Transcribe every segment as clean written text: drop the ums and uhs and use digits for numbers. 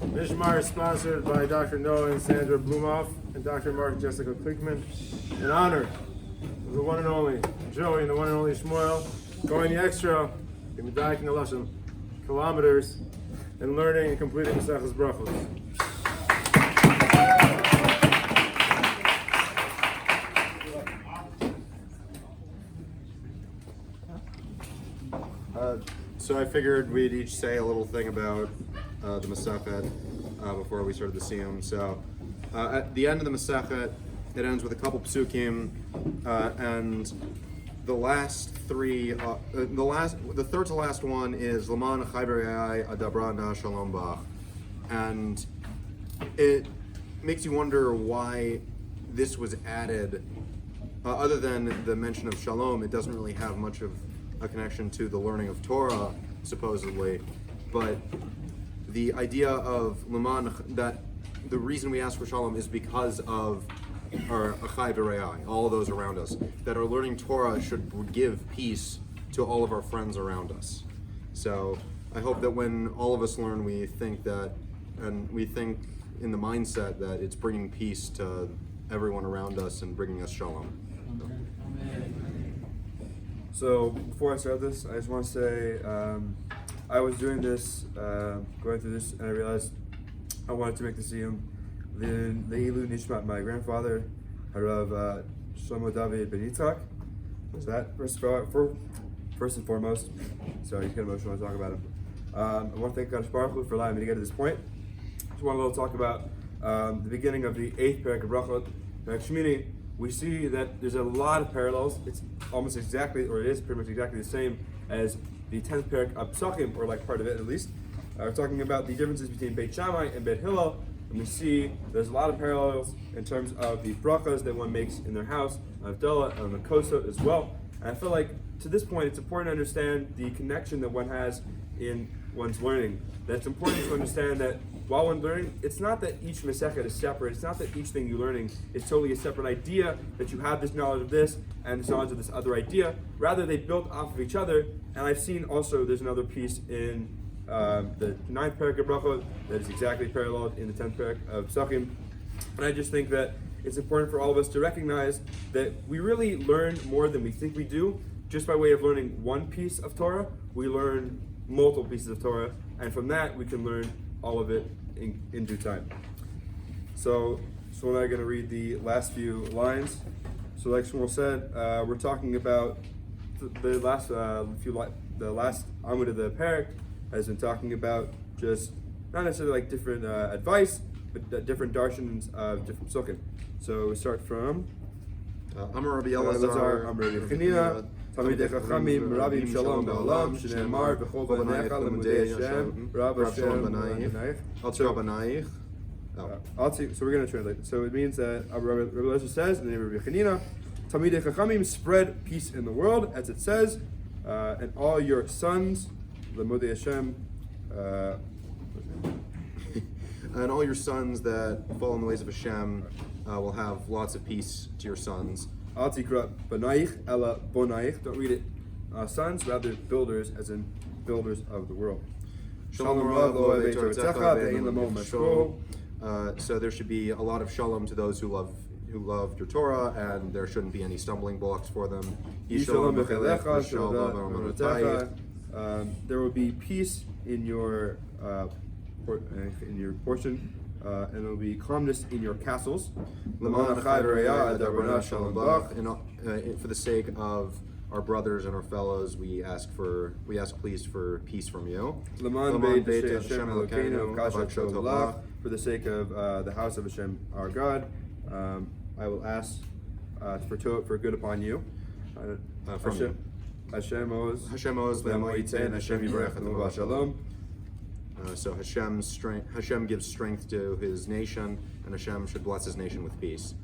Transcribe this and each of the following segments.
Mishmar is sponsored by Dr. Noah and Sandra Blumofe and Dr. Mark and Jessica Kligman in honor of the one and only Joey and the one and only Shmuel, going the extra, kilometers, and learning and completing Maseches Brachos. So I figured we'd each say a little thing about the Masechet before we started the Siyum. So at the end of the Masechet, it ends with a couple psukim, and the last three, the third to last one is Laman Chayberei Adabra Na Shalom Bach, and it makes you wonder why this was added. Other than the mention of Shalom, it doesn't really have much of a connection to the learning of Torah, supposedly, but the idea of Laman, that the reason we ask for Shalom is because of our Achai V'Re'ai, all of those around us, that our learning Torah should give peace to all of our friends around us. So I hope that when all of us learn, we think that, and we think in the mindset that it's bringing peace to everyone around us and bringing us Shalom. So before I start this, I just want to say I was doing this, going through this, and I realized I wanted to make the Siyum Leilu Nishmat, my grandfather, Harav Shlomo David Ben Yitzchak. Was that first and foremost? So he's getting emotional when I talk about him. I want to thank Kadosh Baruch Hu for allowing me to get to this point. Just want to talk about the beginning of the 8th parak of Brachot, Parak Shmini. We see that there's a lot of parallels. It's almost exactly, or it is pretty much exactly the same as the 10th parak of Psachim, or like part of it at least. We're talking about the differences between Beit Shammai and Beit Hillel, and we see there's a lot of parallels in terms of the brachas that one makes in their house, Avdallah and Makosot as well. And I feel like to this point it's important to understand the connection that one has in one's learning. That it's important to understand that while one learning, it's not that each Masechet is separate, it's not that each thing you're learning is totally a separate idea, that you have this knowledge of this and this knowledge of this other idea. Rather, they built off of each other. And I've seen also there's another piece in the 9th parak of Brachot that is exactly paralleled in the 10th parak of Psachim. And I just think that it's important for all of us to recognize that we really learn more than we think we do. Just by way of learning one piece of Torah, we learn multiple pieces of Torah, and from that we can learn all of it in due time. So I'm going to read the last few lines. So like Shmuel said, we're talking about the last Amud of the parak has been talking about just not necessarily like different advice, but different darshans of different psukim. So we start from Amar Rabbi Elazar, Amar Rabbi Chanina, Talmidei Chachamim, Rabim Shalom Ba'olam, Shneimar B'chol B'necha Lemudei Hashem, Rav Hashem B'naich. So we're going to translate it. So it means that Rabbi Elazar says in the name of Rabbi Chanina, Talmidei Chachamim, spread peace in the world, as it says, and all your sons, Lemudei Hashem, and all your sons that follow in the ways of Hashem will have lots of peace to your sons. Al tikra b'naich ela bonaich. Don't read it sons, rather builders, as in builders of the world. Shalom Rav lo evei Toratzecha ve'ein lamo mashko. So there should be a lot of shalom to those who love your Torah, and there shouldn't be any stumbling blocks for them. There will be peace in your portion, and there will be calmness in your castles. And for the sake of our brothers and our fellows, we ask please for peace from you. For the sake of the house of Hashem, our God, I will ask for good upon you. From you. Hashem Oz, Hashem Oz, Hashem Yivarech V'Shalom Shalom. So Hashem gives strength to His nation, and Hashem should bless His nation with peace.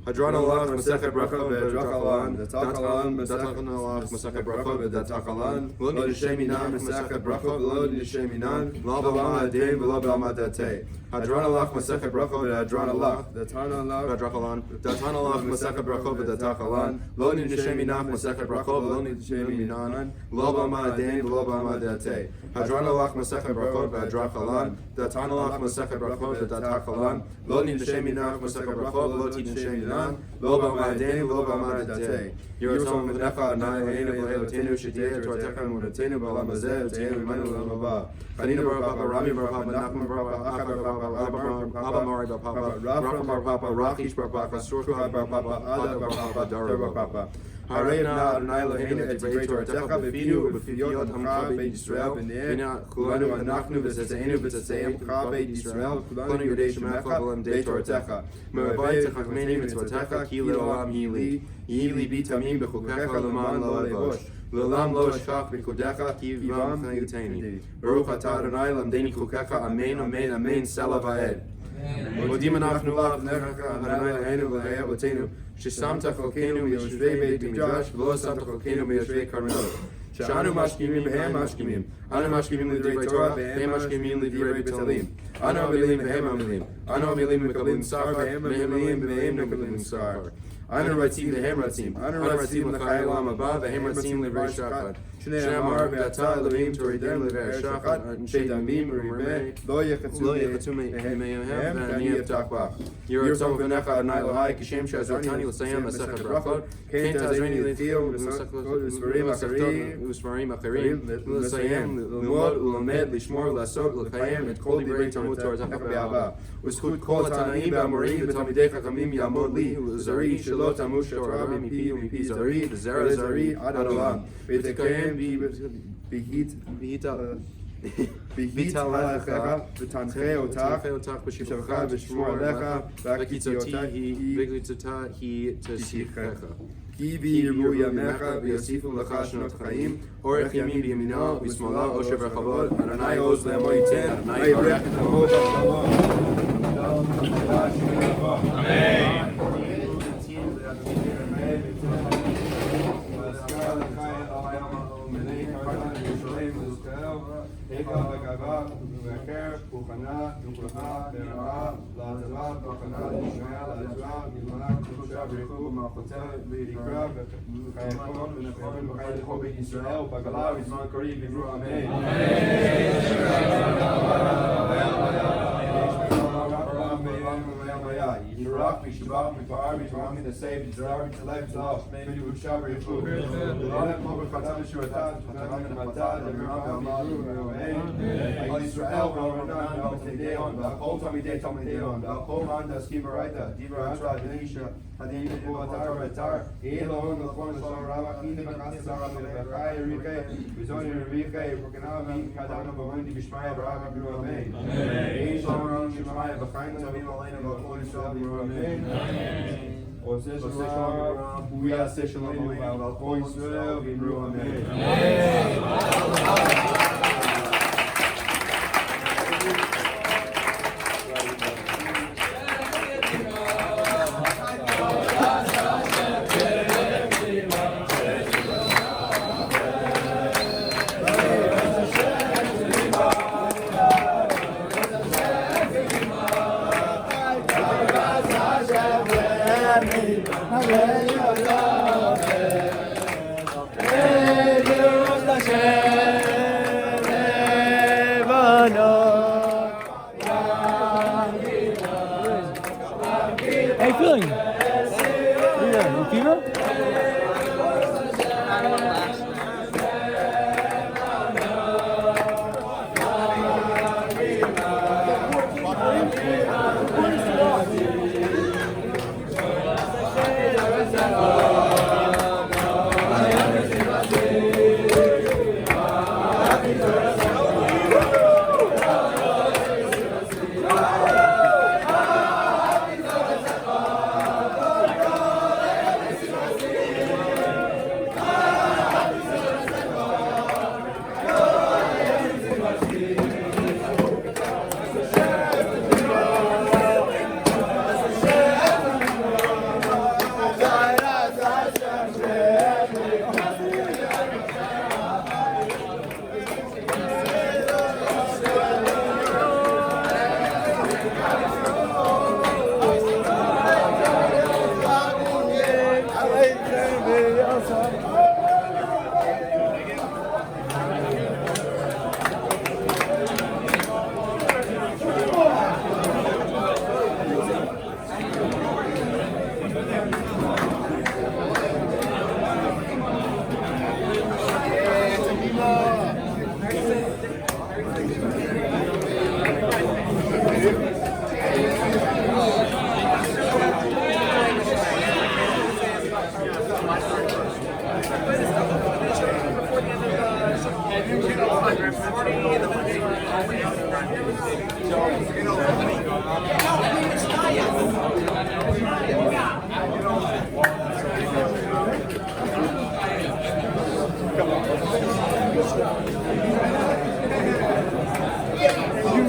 Hadron alach Masechet Brachot v'Drachalan. Datachalan Datachalan alach Masechet Brachot v'Datachalan. Lo nisheminan Masechet Brachot Lo nisheminan Lo b'alma adin v'lo b'alma datei. Hadron alach Masechet Brachot v'Hadron alach Datachalan Datan alach Masechet Brachot v'Datachalan. Lo nisheminan Masechet Brachot v'lo nisheminan Lo b'alma adin v'lo b'alma datei. Hadron alach Masechet Brachot v'Drachalan. Datan alach Masechet Brachot v'Datachalan. Lo nisheminan Masechet Brachot v'lo nisheminan Lo b'alma adin v'lo b'alma datei. Yeratzon v'necha Adonai Eloheinu v'Eloheinu shetieh Tortecha Emunatenu b'olam hazeh v'tihenu imanu l'olam haba. Chanina bar Papa, Rami bar Papa, Nachman bar Papa, Acha bar Papa, Abba Mari bar Papa, Rafam bar Papa, Rachish bar Papa, Surcha bar Papa, Ada bar Papa, Dara bar Papa. Harei na Adonai Eloheinu et divrei Tortecha b'finu ובפיוט עמך בית ישראל והנה כולנו אנחנו וצאצאינו וצאצאי עמך בית ישראל וכולנו יודעי שמך ולמדי תורתך. מרבי תחכמני מצוותיך כי לעולם היא לי. יהי ליבי תמים בחוקיך למען לא אבוש. לעולם לא אשכח פקודיך כי בם חיותני. ברוך אתה אדוני למדני חוקיך אמן אמן אמן סלע ועד. מודים אנחנו לפניך אדוני אלוהינו ואלוהי אבותינו ששמת חלקנו מיושבי בית המדרש ולא שמת חלקנו מיושבי כרמל. שאנו משכימים והם משכימים. אנו משכימים לדברי תורה והם משכימים לדברי בטלים. אנו עמלים והם עמלים. אנו עמלים ומקבלים שכר והם עמלים והם מקבלים שכר. אנו רצים והם רצים. אנו רצים לחיי עולם הבא והם רצים לבר שחת. שנאמר ואתה אלוהים תורידם לבר שחת אנשי דמים ורימה לא יחצו מימיהם ואני אפתח בך. יהי רצון ובניך אדוני אלוהי כשם שעזרתני לסיים מסכת ברכות כן תעזרני להתחיל וספרים אחרים לסיים ללמוד וללמד לשמור לעשות ולקיים את כל דברי תלמוד תורתך באהבה. וזכות כל התנאים והמורים ותלמידי חכמים יעמוד לי ולזרעי שלא תמוש תורה מפי ומפי זרעי וזרע זרעי עד עולם ותקיים בהית הלכך ותנחה אותך בשבחך ושמור עליך והקציצותה היא תשיחך. כי בי ירבו ימיך ויוסיפו לך שנות חיים אורך ימים בימינה ובשמאלה עושר וכבוד. אדוני עוז לעמו ייתן אדוני יברך את עמו בשלום. אמן. Eka v'gava v'veker v'chana v'chana v'ra'ah l'atava v'chana l'shmaya l'atava v'gilmana v'chusha v'richu v'malchoteh v'yikra v'chayekon v'nefchon v'chayekon v'Yisrael v'bagala v'zman kari v'imru amen. Yirach v'shibach v'pa'ar v'yishmach v'nesei v'zrar v'tzalei v'tzalach v'mei v'chusha v'richu v'olem mo v'chata v'shuatat v'chata v'nefchata v'mirah v'amru על ישראל ועורנן ועל תלמידיון ועל כל תלמידי תלמידיון ועל כל מאן דעסקים ברייתא דיבר אשרה דנישא הדין ובאתר ואתר יהיה להון ולכון לשלום רבה חיני וקצת שרה ולבחי יריחי וזוני רביחי ופרקנה וכדנו בוונדי בשמיה ברכה בנו אמן. יהי שלום רב בשמיה וחיים טובים עלינו ועל כל ישראל בנו אמן. עושה שלום הוא יעשה שלום ועל כל ישראל בנו אמן. Hallelujah.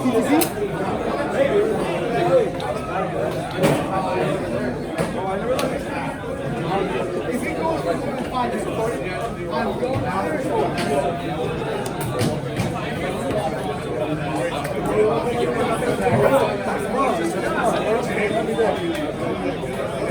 PTP?